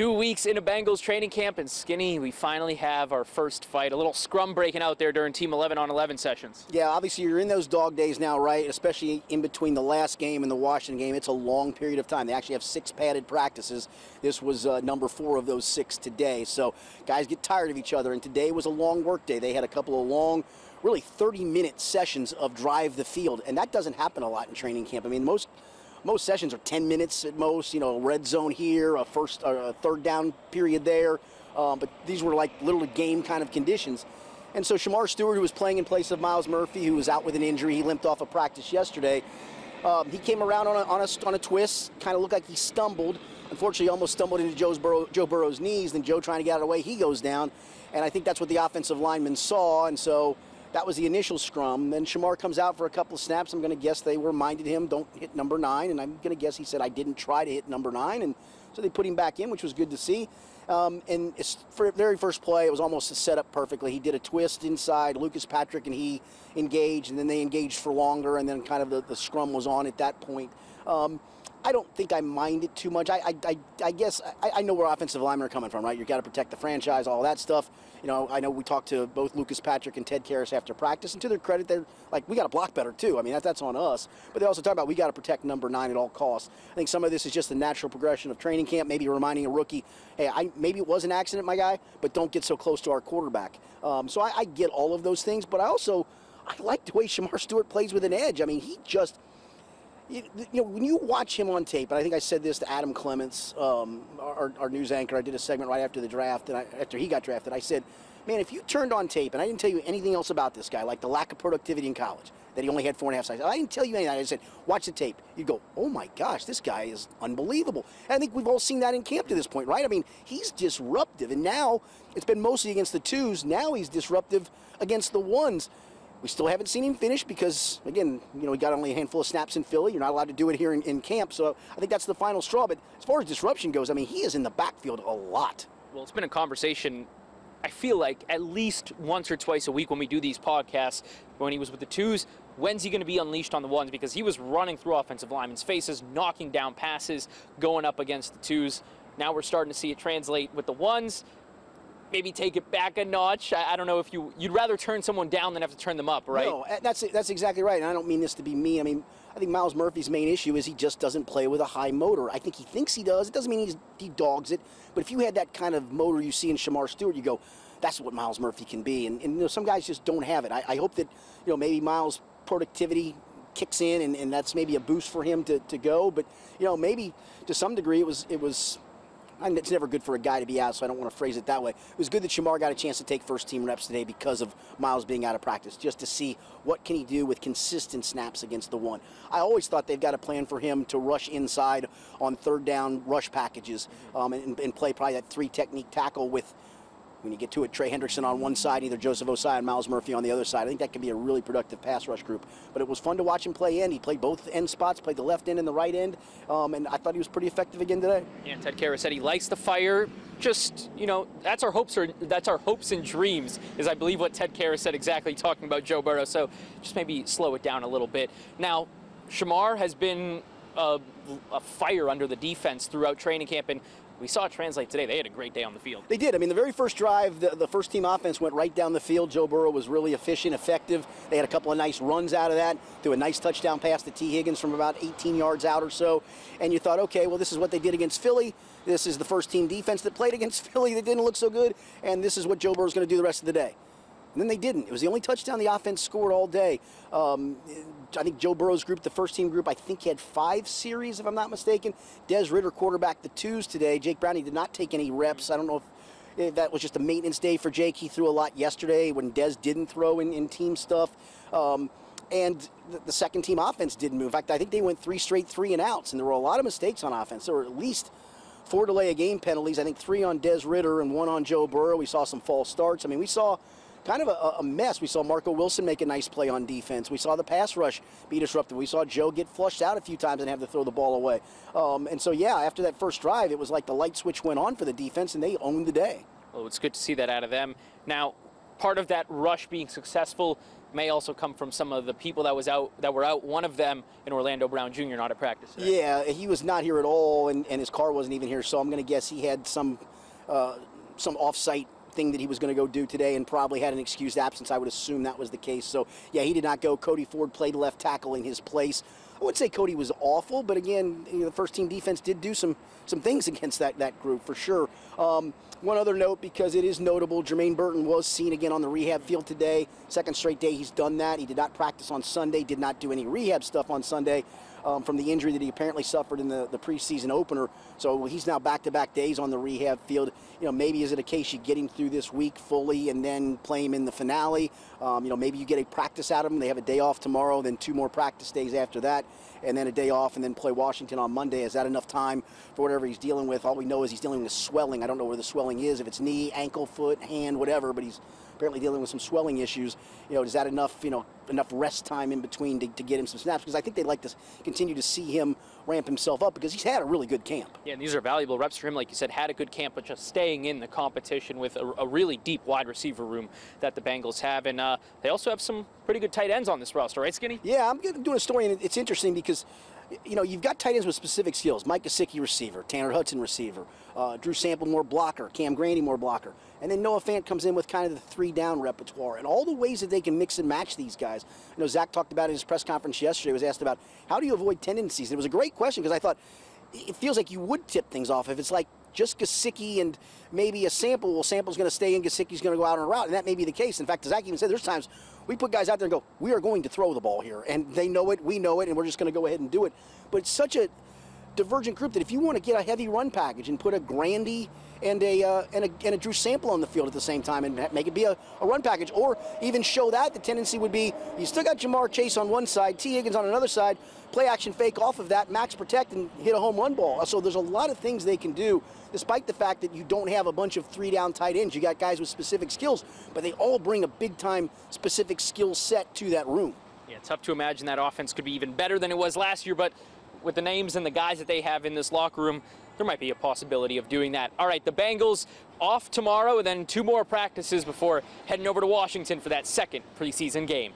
2 weeks into Bengals training camp, and Skinny, we finally have our first fight. A little scrum breaking out there during Team 11 on 11 sessions. Yeah, obviously you're in those dog days now, right? Especially in between the last game and the Washington game. It's a long period of time. They actually have 6 padded practices. This was number 4 of those 6 today. So guys get tired of each other, and today was a long work day. They had a couple of long, really 30-minute sessions of drive the field, and that doesn't happen a lot in training camp. I mean, most sessions are 10 minutes at most, you know, red zone here, a third down period there. But these were like little game kind of conditions. And so Shamar Stewart, who was playing in place of Myles Murphy, who was out with an injury, he limped off of practice yesterday. He came around on a twist, kind of looked like he stumbled. Unfortunately, he almost stumbled into Joe Burrow's knees. Then Joe, trying to get out of the way, he goes down. And I think that's what the offensive lineman saw. And so that was the initial scrum. Then Shamar comes out for a couple of snaps. I'm going to guess they reminded him, don't hit number 9. And I'm going to guess he said, I didn't try to hit number 9. And so they put him back in, which was good to see. And for the very first play, it was almost set up perfectly. He did a twist inside. Lucas Patrick and he engaged, and then they engaged for longer, and then kind of the scrum was on at that point. I don't think I mind it too much. I guess I know where offensive linemen are coming from, right? You've got to protect the franchise, all that stuff. You know, I know we talked to both Lucas Patrick and Ted Karras after practice, and to their credit, they're like, we got to block better too. I mean, that's on us. But they also talk about we got to protect number 9 at all costs. I think some of this is just the natural progression of training camp, maybe reminding a rookie, hey, maybe it was an accident, my guy, but don't get so close to our quarterback. So I get all of those things, but I like the way Shamar Stewart plays with an edge. I mean, he just... You know, when you watch him on tape, and I think I said this to Adam Clements, our news anchor, I did a segment right after the draft, and after he got drafted, I said, man, if you turned on tape, and I didn't tell you anything else about this guy, like the lack of productivity in college, that he only had 4.5 sacks, I didn't tell you anything. I said, watch the tape. You'd go, oh my gosh, this guy is unbelievable. And I think we've all seen that in camp to this point, right? I mean, he's disruptive, and now it's been mostly against the 2s. Now he's disruptive against the 1s. We still haven't seen him finish because, again, you know, he got only a handful of snaps in Philly. You're not allowed to do it here in camp, so I think that's the final straw. But as far as disruption goes, I mean, he is in the backfield a lot. Well, it's been a conversation, I feel like, at least once or twice a week when we do these podcasts. When he was with the 2s, when's he going to be unleashed on the 1s? Because he was running through offensive linemen's faces, knocking down passes, going up against the 2s. Now we're starting to see it translate with the 1s. Maybe take it back a notch. I don't know if you'd rather turn someone down than have to turn them up, right? No, that's exactly right. And I don't mean this to be mean. I mean, I think Myles Murphy's main issue is he just doesn't play with a high motor. I think he thinks he does. It doesn't mean he dogs it. But if you had that kind of motor you see in Shamar Stewart, you go, that's what Myles Murphy can be. And you know, some guys just don't have it. I hope that, you know, maybe Myles' productivity kicks in, and that's maybe a boost for him to go. But, you know, maybe to some degree it was. And it's never good for a guy to be out, so I don't want to phrase it that way. It was good that Shamar got a chance to take first-team reps today because of Myles being out of practice, just to see what can he do with consistent snaps against the 1. I always thought they've got a plan for him to rush inside on third down rush packages and play probably that 3-technique tackle with, when you get to it, Trey Hendrickson on one side, either Joseph Osai and Myles Murphy on the other side. I think that could be a really productive pass rush group. But it was fun to watch him play end. He played both end spots, played the left end and the right end, and I thought he was pretty effective again today. Yeah, Ted Karras said he likes the fire. Just, you know, that's our hopes and dreams, is I believe what Ted Karras said exactly, talking about Joe Burrow. So just maybe slow it down a little bit. Now, Shamar has been a fire under the defense throughout training camp, and we saw it translate today. They had a great day on the field. They did. I mean, the very first drive, the first-team offense went right down the field. Joe Burrow was really efficient, effective. They had a couple of nice runs out of that, threw a nice touchdown pass to T. Higgins from about 18 yards out or so. And you thought, okay, well, this is what they did against Philly. This is the first-team defense that played against Philly that didn't look so good. And this is what Joe Burrow's going to do the rest of the day. And then they didn't. It was the only touchdown the offense scored all day. I think Joe Burrow's group, the first-team group, I think had 5 series, if I'm not mistaken. Des Ridder quarterbacked the 2s today. Jake Browning did not take any reps. I don't know if that was just a maintenance day for Jake. He threw a lot yesterday when Des didn't throw in team stuff. And the second-team offense didn't move. In fact, I think they went 3 straight 3-and-outs, and there were a lot of mistakes on offense. There were at least 4 delay-of-game penalties. I think 3 on Des Ridder and 1 on Joe Burrow. We saw some false starts. I mean, we saw kind of a mess. We saw Marco Wilson make a nice play on defense. We saw the pass rush be disruptive. We saw Joe get flushed out a few times and have to throw the ball away. And so, yeah, after that first drive, it was like the light switch went on for the defense, and they owned the day. Well, it's good to see that out of them. Now, part of that rush being successful, may also come from some of the people that were out. One of them in Orlando Brown Jr. not at practice today. Yeah, he was not here at all, and his car wasn't even here. So I'm going to guess he had some off-site thing that he was going to go do today and probably had an excused absence. I would assume that was the case. So, yeah, he did not go. Cody Ford played left tackle in his place. I wouldn't say Cody was awful, but again, the first-team defense did do some things against that group for sure. One other note, because it is notable, Jermaine Burton was seen again on the rehab field today. Second straight day he's done that. He did not practice on Sunday, did not do any rehab stuff on Sunday from the injury that he apparently suffered in the preseason opener. So he's now back-to-back days on the rehab field. Maybe is it a case you get him through this week fully and then play him in the finale? Maybe you get a practice out of him. They have a day off tomorrow, then 2 more practice days after that, and then a day off, and then play Washington on Monday. Is that enough time for whatever he's dealing with? All we know is he's dealing with swelling. I don't know where the swelling is, if it's knee, ankle, foot, hand, whatever, but he's apparently dealing with some swelling issues. Is that enough, enough rest time in between to get him some snaps? Because I think they'd like to continue to see him ramp himself up because he's had a really good camp. Yeah, and these are valuable reps for him. Like you said, had a good camp, but just staying in the competition with a really deep wide receiver room that the Bengals have. And they also have some pretty good tight ends on this roster, right, Skinny? Yeah, I'm doing a story, and it's interesting because you've got tight ends with specific skills. Mike Gesicki, receiver. Tanner Hudson, receiver. Drew Sample, more blocker. Cam Grandy, more blocker. And then Noah Fant comes in with kind of the 3-down repertoire. And all the ways that they can mix and match these guys. Zach talked about it in his press conference yesterday. He was asked about, how do you avoid tendencies? And it was a great question because I thought it feels like you would tip things off if it's like just Gesicki and maybe a Sample. Well, Sample's going to stay in, Gesicki's going to go out on a route, and that may be the case. In fact, Zach even said there's times we put guys out there and go, we are going to throw the ball here. And they know it, we know it, and we're just going to go ahead and do it. But it's such a divergent group that if you want to get a heavy run package and put a Grandy and a Drew Sample on the field at the same time and make it be a run package, or even show that, the tendency would be you still got Jamar Chase on one side, T. Higgins on another side, play action fake off of that, max protect, and hit a home run ball. So there's a lot of things they can do, despite the fact that you don't have a bunch of 3-down tight ends. You got guys with specific skills, but they all bring a big-time specific skill set to that room. Yeah, tough to imagine that offense could be even better than it was last year, but with the names and the guys that they have in this locker room, there might be a possibility of doing that. All right, the Bengals off tomorrow, and then 2 more practices before heading over to Washington for that second preseason game.